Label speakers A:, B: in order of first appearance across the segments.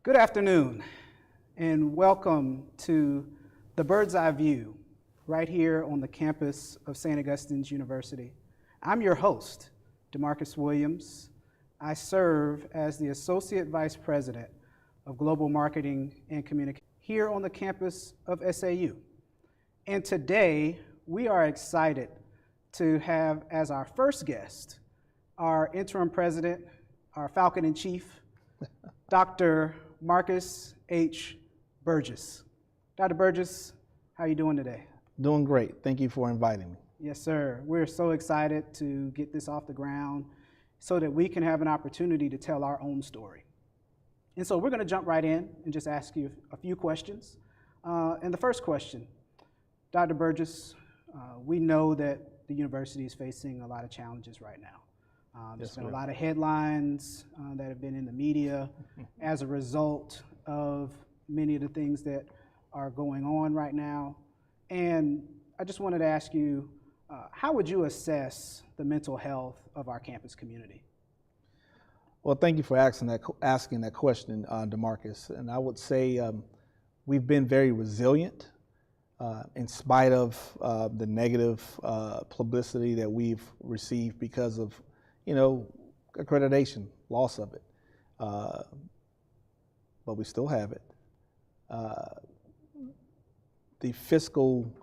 A: Good afternoon, and welcome to the Bird's Eye View right here on the campus of St. Augustine's University. I'm your host, Demarcus Williams. I serve as the Associate Vice President of Global Marketing and Communication here on the campus of SAU. And today, we are excited to have as our first guest our Interim President, our Falcon in Chief, Dr. Marcus H. Burgess. Dr. Burgess, how are you doing today?
B: Doing great. Thank you for inviting me.
A: Yes, sir. We're so excited to get this off the ground so that we can have an opportunity to tell our own story. And so we're going to jump right in and just ask you a few questions. And the first question, Dr. Burgess, we know that the university is facing a lot of challenges right now. There's been a lot of headlines that have been in the media as a result of many of the things that are going on right now. And I just wanted to ask you, how would you assess the mental health of our campus community?
B: Well, thank you for asking that question, Demarcus. And I would say we've been very resilient in spite of the negative publicity that we've received because of accreditation, loss of it. But we still have it. The fiscal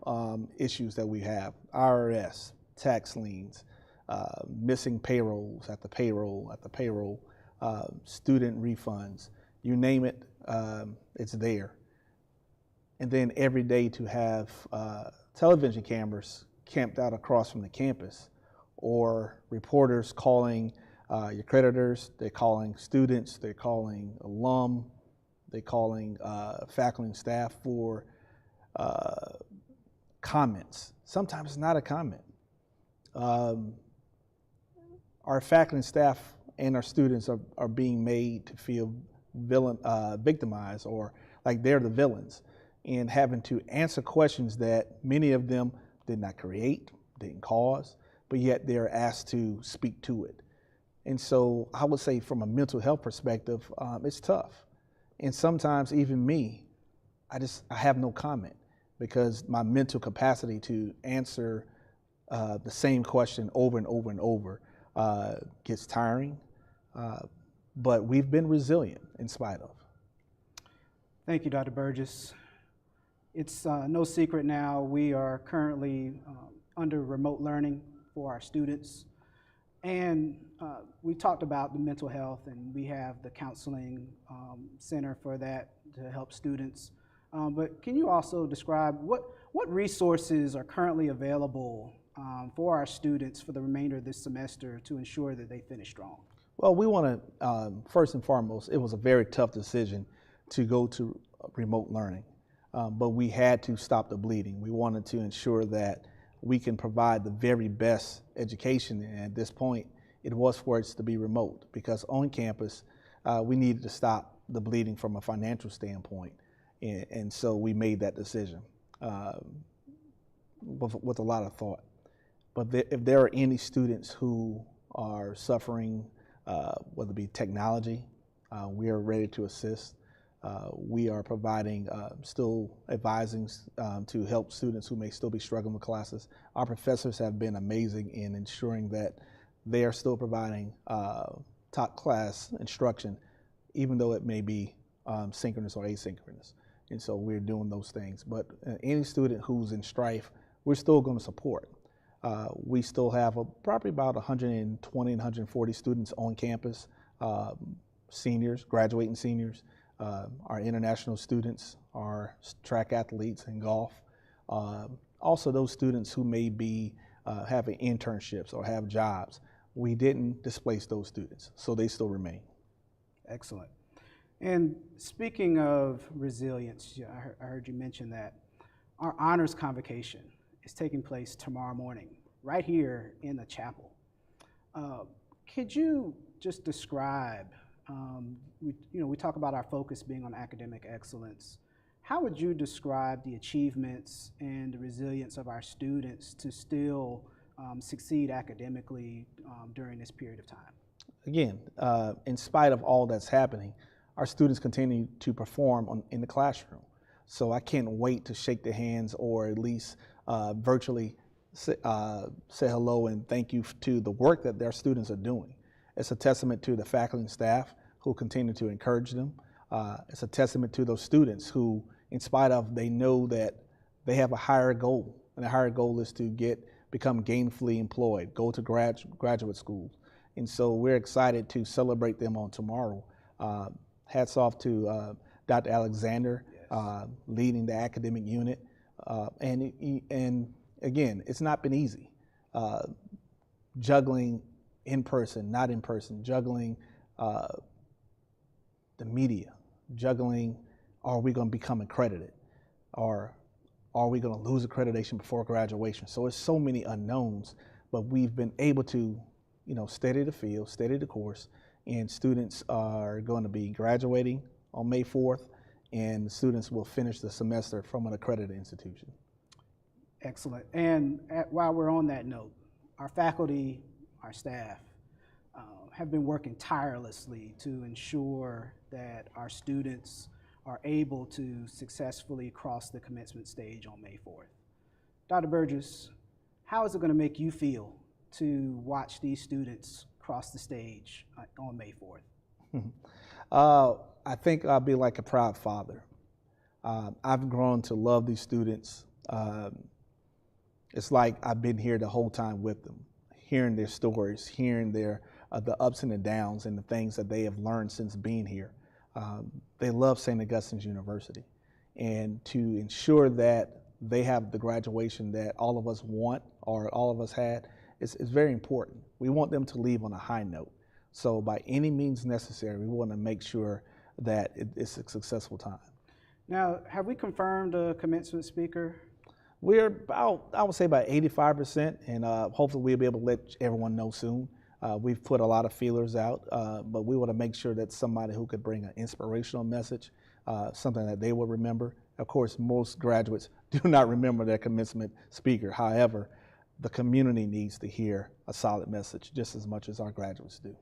B: issues that we have, IRS, tax liens, missing payrolls at the payroll, student refunds, you name it, it's there. And then every day to have television cameras camped out across from the campus, or reporters calling your creditors, they're calling students, they're calling alum, they're calling faculty and staff for comments. Sometimes it's not a comment. Our faculty and staff and our students are being made to feel victimized or like they're the villains, and having to answer questions that many of them did not create, didn't cause, but yet they're asked to speak to it. And so I would say from a mental health perspective, it's tough. And sometimes even me, I have no comment because my mental capacity to answer the same question over and over and over gets tiring. But we've been resilient in spite of.
A: Thank you, Dr. Burgess. It's no secret now we are currently under remote learning for our students. And we talked about the mental health, and we have the counseling center for that to help students. But can you also describe what resources are currently available for our students for the remainder of this semester to ensure that they finish strong?
B: Well, we want to, first and foremost, it was a very tough decision to go to remote learning, but we had to stop the bleeding. We wanted to ensure that we can provide the very best education, and at this point, it was for us to be remote because on campus, we needed to stop the bleeding from a financial standpoint, and so we made that decision with a lot of thought. But if there are any students who are suffering, whether it be technology, we are ready to assist. We are providing, still advising to help students who may still be struggling with classes. Our professors have been amazing in ensuring that they are still providing top class instruction, even though it may be synchronous or asynchronous. And so we're doing those things. But any student who's in strife, we're still going to support. We still have probably about 120 and 140 students on campus, seniors, graduating seniors. Our international students, our track athletes in golf, also those students who may be having internships or have jobs. We didn't displace those students, so they still remain.
A: Excellent. And speaking of resilience, I heard you mention that our honors convocation is taking place tomorrow morning, right here in the chapel. Could you just describe, we talk about our focus being on academic excellence. How would you describe the achievements and the resilience of our students to still succeed academically during this period of time?
B: Again, in spite of all that's happening, our students continue to perform in the classroom. So I can't wait to shake their hands or at least virtually say hello and thank you to the work that their students are doing. It's a testament to the faculty and staff who continue to encourage them. It's a testament to those students who, in spite of, they know that they have a higher goal, and the higher goal is to become gainfully employed, go to graduate schools. And so we're excited to celebrate them on tomorrow. Hats off to Dr. Alexander, yes, leading the academic unit. And again, it's not been easy. Juggling in person, not in person, juggling the media, juggling, are we going to become accredited? Or are we going to lose accreditation before graduation? So it's so many unknowns, but we've been able to, steady the field, steady the course, and students are going to be graduating on May 4th, and students will finish the semester from an accredited institution.
A: Excellent. And while we're on that note, our faculty, our staff, have been working tirelessly to ensure that our students are able to successfully cross the commencement stage on May 4th. Dr. Burgess, how is it going to make you feel to watch these students cross the stage on May 4th?
B: I think I'll be like a proud father. I've grown to love these students. It's like I've been here the whole time with them, hearing their stories, hearing the ups and the downs and the things that they have learned since being here. They love St. Augustine's University. And to ensure that they have the graduation that all of us want or all of us had is very important. We want them to leave on a high note. So by any means necessary, we want to make sure that it's a successful time.
A: Now, have we confirmed a commencement speaker?
B: We're about, I would say about 85%, and hopefully we'll be able to let everyone know soon. We've put a lot of feelers out, but we want to make sure that somebody who could bring an inspirational message, something that they will remember. Of course, most graduates do not remember their commencement speaker. However, the community needs to hear a solid message just as much as our graduates do.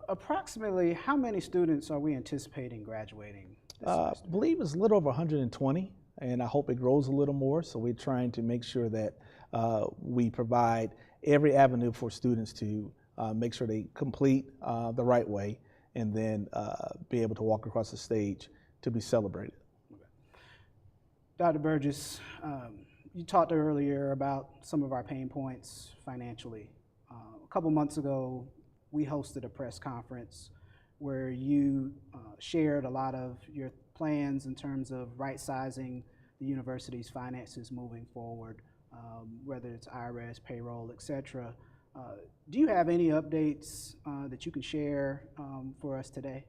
A: Approximately how many students are we anticipating graduating this semester?
B: I believe it's a little over 120, and I hope it grows a little more. So we're trying to make sure that we provide every avenue for students to make sure they complete the right way and then be able to walk across the stage to be celebrated.
A: Okay. Dr. Burgess, you talked earlier about some of our pain points financially. A couple months ago, we hosted a press conference where you shared a lot of your plans in terms of right-sizing the university's finances moving forward, whether it's IRS, payroll, et cetera. Do you have any updates that you can share for us today?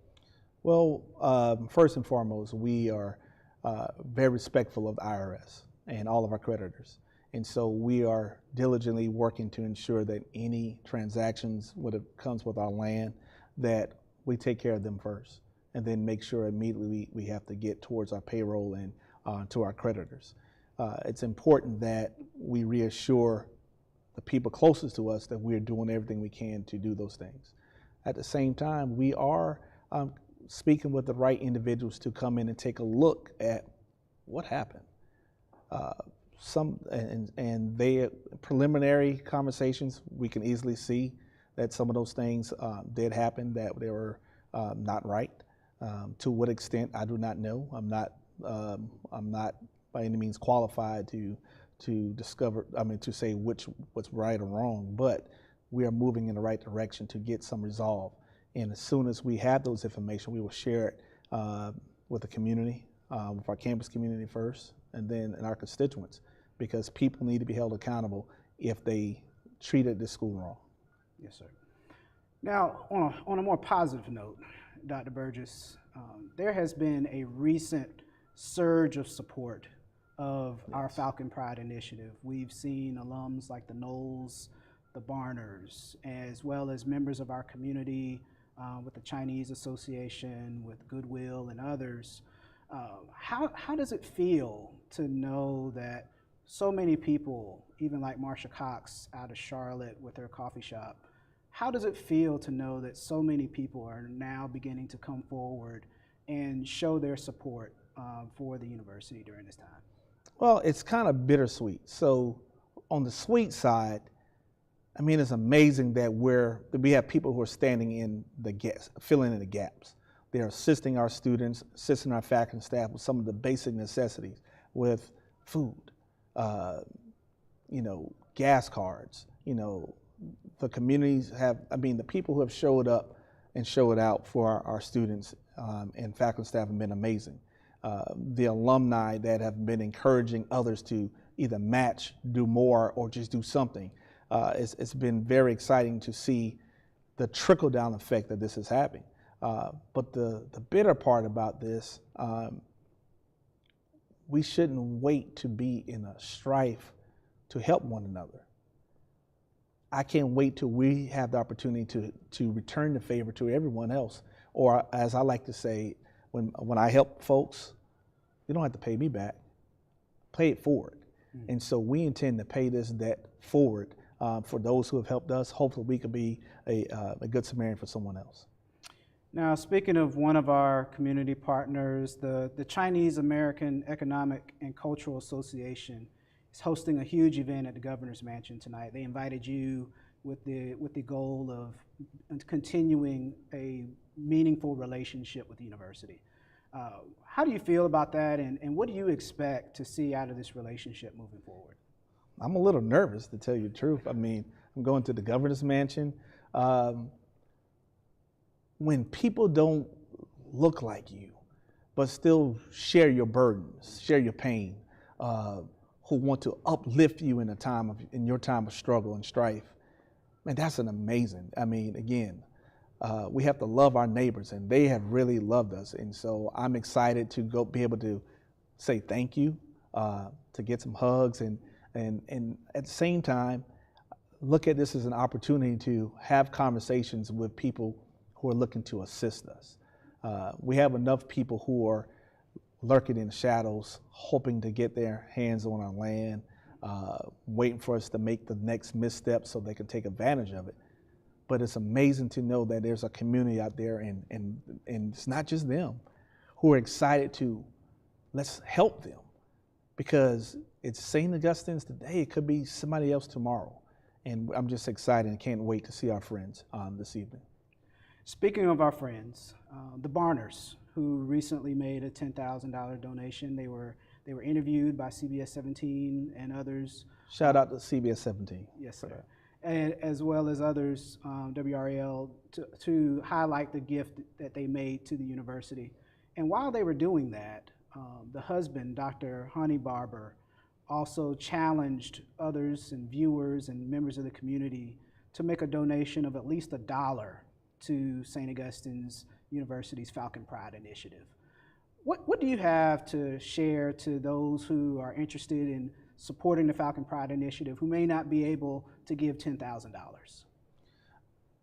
B: Well, first and foremost, we are very respectful of the IRS and all of our creditors. And so we are diligently working to ensure that any transactions that comes with our land, that we take care of them first, and then make sure immediately we have to get towards our payroll and to our creditors. It's important that we reassure the people closest to us that we're doing everything we can to do those things. At the same time, we are speaking with the right individuals to come in and take a look at what happened. And they preliminary conversations, we can easily see that some of those things did happen, that they were not right. To what extent, I do not know. I'm not by any means qualified to discover, to say what's right or wrong, but we are moving in the right direction to get some resolve. And as soon as we have those information, we will share it with the community, with our campus community first, and then in our constituents, because people need to be held accountable if they treated this school wrong.
A: Yes, sir. Now, on a more positive note, Dr. Burgess, there has been a recent surge of support of our Falcon Pride initiative. We've seen alums like the Knowles, the Barners, as well as members of our community with the Chinese Association, with Goodwill and others. How does it feel to know that so many people, even like Marsha Cox out of Charlotte with her coffee shop, How does it feel to know that so many people are now beginning to come forward and show their support for the university during this time?
B: Well, it's kind of bittersweet. So on the sweet side, I mean, it's amazing that we have people who are standing in the gaps, filling in the gaps. They're assisting our students, assisting our faculty and staff with some of the basic necessities, with food, gas cards. The communities the people who have showed up and showed out for our students and faculty and staff have been amazing. The alumni that have been encouraging others to either match, do more, or just do something. It's been very exciting to see the trickle-down effect that this is having. But the bitter part about this, we shouldn't wait to be in a strife to help one another. I can't wait till we have the opportunity to return the favor to everyone else. Or as I like to say, when I help folks, you don't have to pay me back, pay it forward. Mm-hmm. And so we intend to pay this debt forward for those who have helped us. Hopefully we could be a good Samaritan for someone else.
A: Now, speaking of one of our community partners, the Chinese American Economic and Cultural Association is hosting a huge event at the Governor's Mansion tonight. They invited you with the goal of continuing a meaningful relationship with the university. How do you feel about that, and what do you expect to see out of this relationship moving forward?
B: I'm a little nervous, to tell you the truth. I mean, I'm going to the Governor's Mansion. When people don't look like you, but still share your burdens, share your pain, who want to uplift you in your time of struggle and strife, man, that's an amazing. I mean, again, we have to love our neighbors, and they have really loved us. And so I'm excited to be able to say thank you, to get some hugs, and at the same time, look at this as an opportunity to have conversations with people who are looking to assist us. We have enough people who are lurking in the shadows, hoping to get their hands on our land, waiting for us to make the next misstep so they can take advantage of it. But it's amazing to know that there's a community out there, and it's not just them, who are excited to, let's help them. Because it's St. Augustine's today, it could be somebody else tomorrow. And I'm just excited and can't wait to see our friends this evening.
A: Speaking of our friends, the Barners, who recently made a $10,000 donation. They were interviewed by CBS 17 and others.
B: Shout out to CBS 17.
A: Yes, sir. And as well as others, WRAL, to highlight the gift that they made to the university. And while they were doing that, the husband, Dr. Honey Barber, also challenged others and viewers and members of the community to make a donation of at least $1 to St. Augustine's University's Falcon Pride initiative. What do you have to share to those who are interested in supporting the Falcon Pride initiative who may not be able to give $10,000?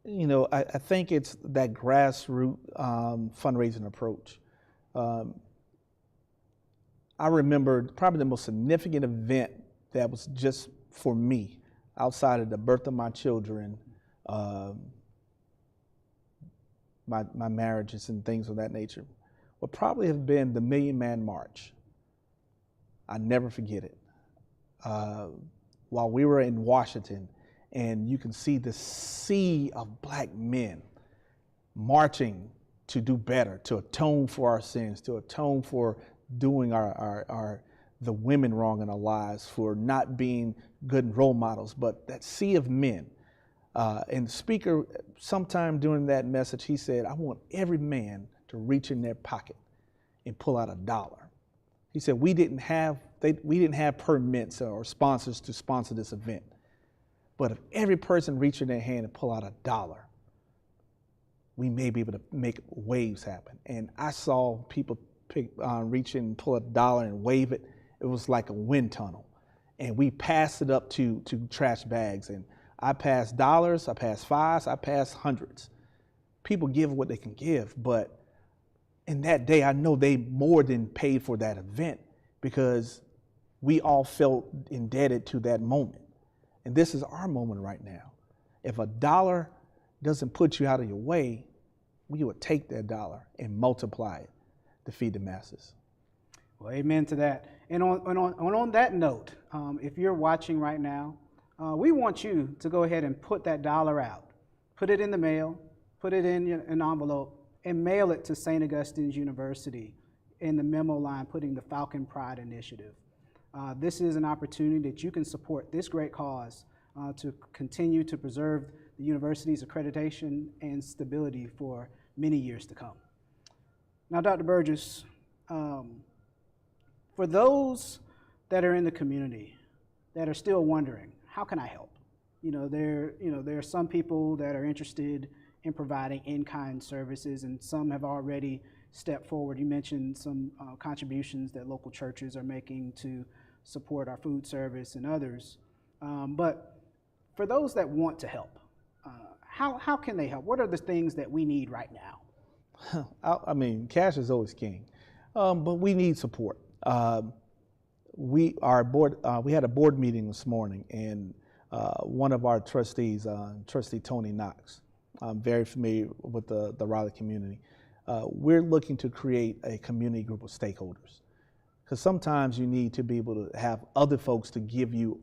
B: You know, I think it's that grassroots fundraising approach. I remember probably the most significant event that was just for me, outside of the birth of my children, my marriages and things of that nature, would probably have been the Million Man March. I never forget it. While we were in Washington, and you can see the sea of black men marching to do better, to atone for our sins, to atone for doing the women wrong in our lives, for not being good role models. But that sea of men, and the speaker, sometime during that message, he said, I want every man to reach in their pocket and pull out $1. He said, we didn't have permits or sponsors to sponsor this event. But if every person reached in their hand and pull out $1, we may be able to make waves happen. And I saw people reach in and pull $1 and wave it. It was like a wind tunnel. And we passed it up to trash bags. And I passed dollars, I passed fives, I passed hundreds. People give what they can give, but in that day, I know they more than paid for that event because we all felt indebted to that moment. And this is our moment right now. If $1 doesn't put you out of your way, we would take that dollar and multiply it to feed the masses.
A: Well, amen to that. And on that note, if you're watching right now, we want you to go ahead and put that dollar out. Put it in the mail, put it in an envelope, and mail it to St. Augustine's University in the memo line, putting the Falcon Pride initiative. This is an opportunity that you can support this great cause to continue to preserve the university's accreditation and stability for many years to come. Now, Dr. Burgess, for those that are in the community that are still wondering, how can I help? There are some people that are interested in providing in-kind services, and some have already stepped forward. You mentioned some contributions that local churches are making to support our food service and others. But for those that want to help, how can they help? What are the things that we need right now?
B: I mean, cash is always king, but we need support. We had a board meeting this morning, and one of our trustees, Trustee Tony Knox, I'm very familiar with the Raleigh community. We're looking to create a community group of stakeholders, because sometimes you need to be able to have other folks to give you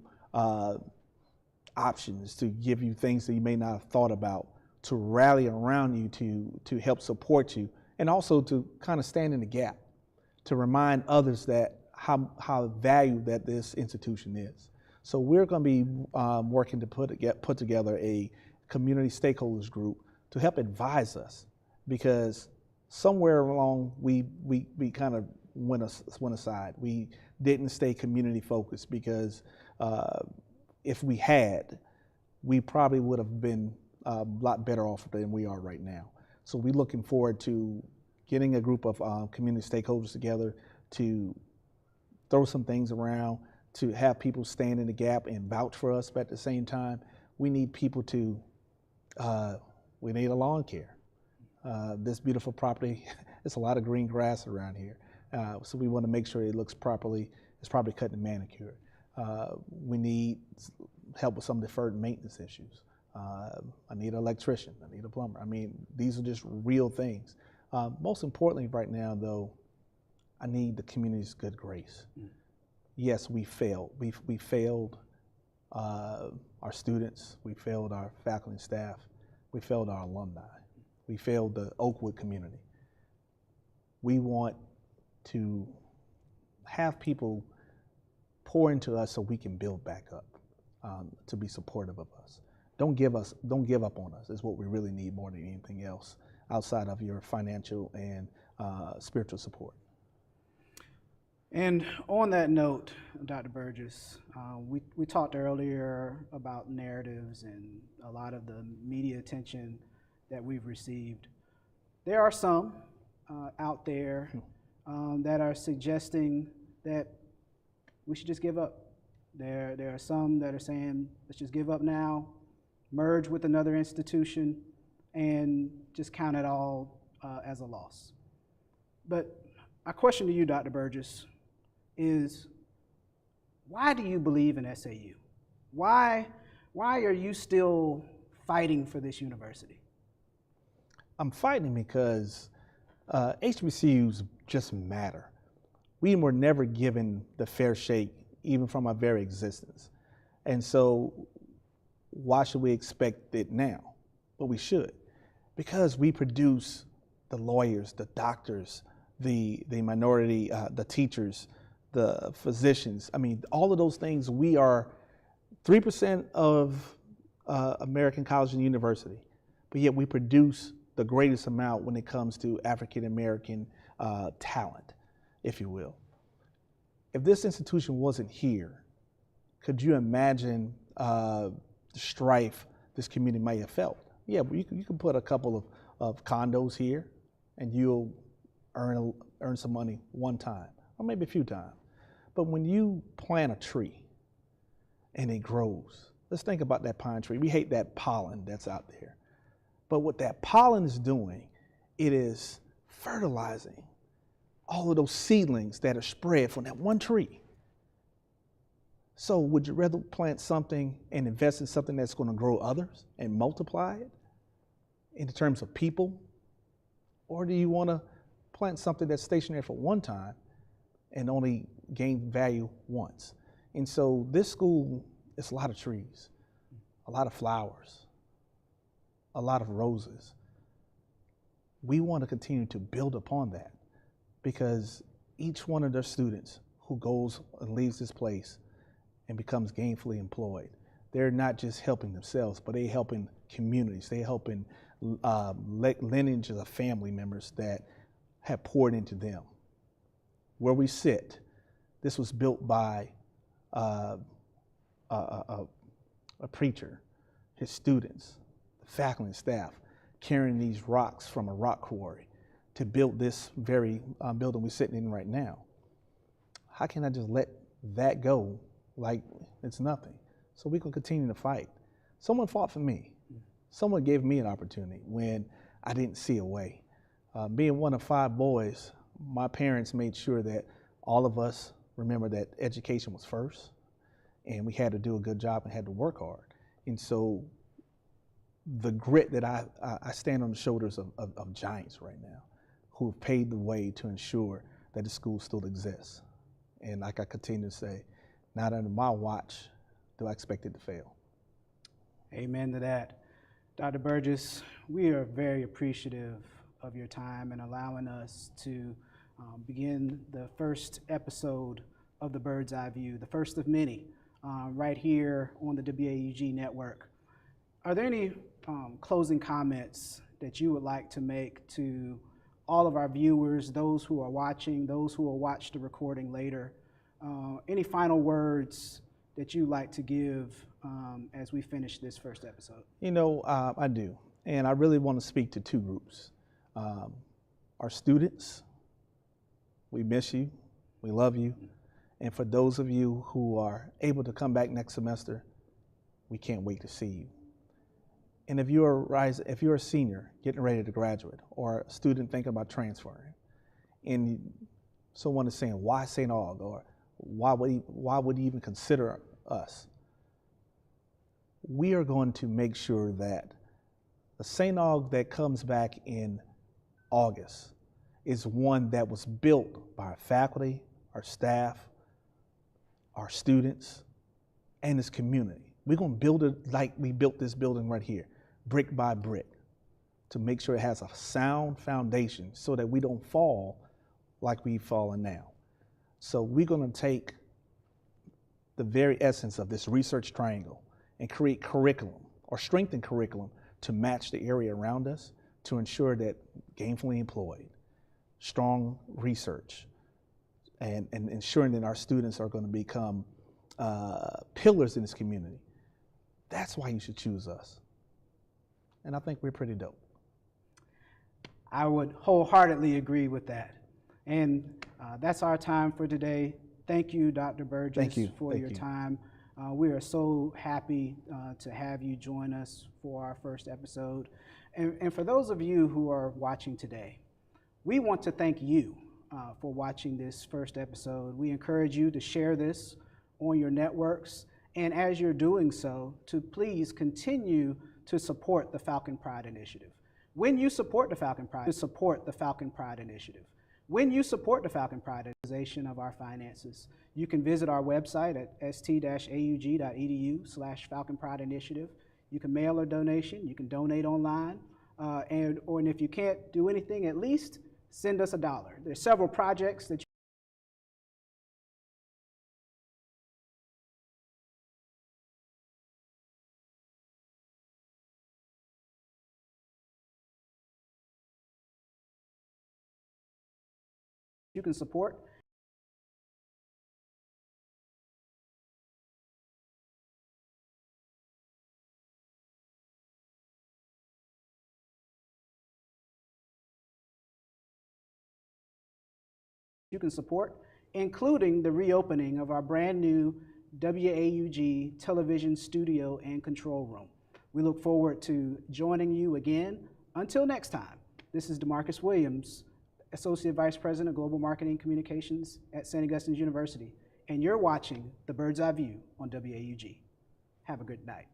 B: options, to give you things that you may not have thought about, to rally around you to help support you, and also to kind of stand in the gap, to remind others that how valued that this institution is. So we're going to be working to put together a community stakeholders group to help advise us, because somewhere along we kind of went aside. We didn't stay community focused, because if we had, we probably would have been a lot better off than we are right now. So we're looking forward to getting a group of community stakeholders together to throw some things around, to have people stand in the gap and vouch for us, but at the same time, we need people to, we need a lawn care. This beautiful property, it's a lot of green grass around here. So we want to make sure it looks properly, it's probably cut and manicured. We need help with some deferred maintenance issues. I need an electrician, I need a plumber. I mean, these are just real things. Most importantly right now though, I need the community's good grace. Yes, we failed. We failed our students, we failed our faculty and staff, we failed our alumni, we failed the Oakwood community. We want to have people pour into us so we can build back up, to be supportive of us. Don't give up on us is what we really need more than anything else outside of your financial and spiritual support.
A: And on that note, Dr. Burgess, we talked earlier about narratives and a lot of the media attention that we've received. There are some out there that are suggesting that we should just give up. There are some that are saying, let's just give up now, merge with another institution, and just count it all as a loss. But my question to you, Dr. Burgess, is why do you believe in SAU? Why are you still fighting for this university?
B: I'm fighting because HBCUs just matter. We were never given the fair shake, even from our very existence. And so why should we expect it now? But we should, because we produce the lawyers, the doctors, the minority, the teachers, the physicians. I mean, all of those things. We are 3% of American college and university, but yet we produce the greatest amount when it comes to African American talent, if you will. If this institution wasn't here, could you imagine the strife this community might have felt? Yeah, you can put a couple of condos here, and you'll earn some money one time, or maybe a few times. But when you plant a tree and it grows, let's think about that pine tree. We hate that pollen that's out there. But what that pollen is doing, it is fertilizing all of those seedlings that are spread from that one tree. So would you rather plant something and invest in something that's going to grow others and multiply it? in terms of people? Or do you want to plant something that's stationary for one time and only gain value once? And so this school is a lot of trees, a lot of flowers, a lot of roses. We want to continue to build upon that, because each one of their students who goes and leaves this place and becomes gainfully employed, they're not just helping themselves, but they're helping communities. They're helping lineages of family members that have poured into them. Where we sit, this was built by a preacher, his students, the faculty and staff, carrying these rocks from a rock quarry to build this very building we're sitting in right now. How can I just let that go like it's nothing? So we can continue to fight. Someone fought for me. Someone gave me an opportunity when I didn't see a way. Being one of 5 boys, my parents made sure that all of us remember that education was first, and we had to do a good job and had to work hard. And so the grit that I stand on the shoulders of giants right now who have paved the way to ensure that the school still exists. And like I continue to say, not under my watch do I expect it to fail.
A: Amen to that. Dr. Burgess, we are very appreciative of your time and allowing us to begin the first episode of the Bird's Eye View, the first of many, right here on the WAUG network. Are there any closing comments that you would like to make to all of our viewers, those who are watching, those who will watch the recording later? Any final words that you'd like to give as we finish this first episode?
B: You know, I do. And I really want to speak to 2 groups. Our students, we miss you, we love you. And for those of you who are able to come back next semester, we can't wait to see you. And if you're a senior getting ready to graduate, or a student thinking about transferring, and someone is saying, why St. Aug, or why would you even consider us? We are going to make sure that the St. Aug that comes back in August is one that was built by our faculty, our staff, our students, and this community. We're going to build it like we built this building right here, brick by brick, to make sure it has a sound foundation so that we don't fall like we've fallen now. So we're going to take the very essence of this research triangle and create curriculum or strengthen curriculum to match the area around us to ensure that gainfully employed, strong research, and ensuring that our students are going to become pillars in this community. That's why you should choose us. And I think we're pretty dope.
A: I would wholeheartedly agree with that. And that's our time for today. Thank you, Dr. Burgess, for your time. We are so happy to have you join us for our first episode. And for those of you who are watching today, we want to thank you for watching this first episode. We encourage you to share this on your networks, and as you're doing so, to please continue to support the Falcon Pride Initiative. When you support the Falcon Pride, to support the Falcon Pride Initiative. When you support the Falcon Pride organization of our finances, you can visit our website at st-aug.edu/Falcon Pride Initiative. You can mail a donation, you can donate online, and if you can't do anything, at least send us $1. There's several projects that you can support. You can support, including the reopening of our brand new WAUG television studio and control room. We look forward to joining you again. Until next time, this is Demarcus Williams, Associate Vice President of Global Marketing Communications at St. Augustine's University, and you're watching The Bird's Eye View on WAUG. Have a good night.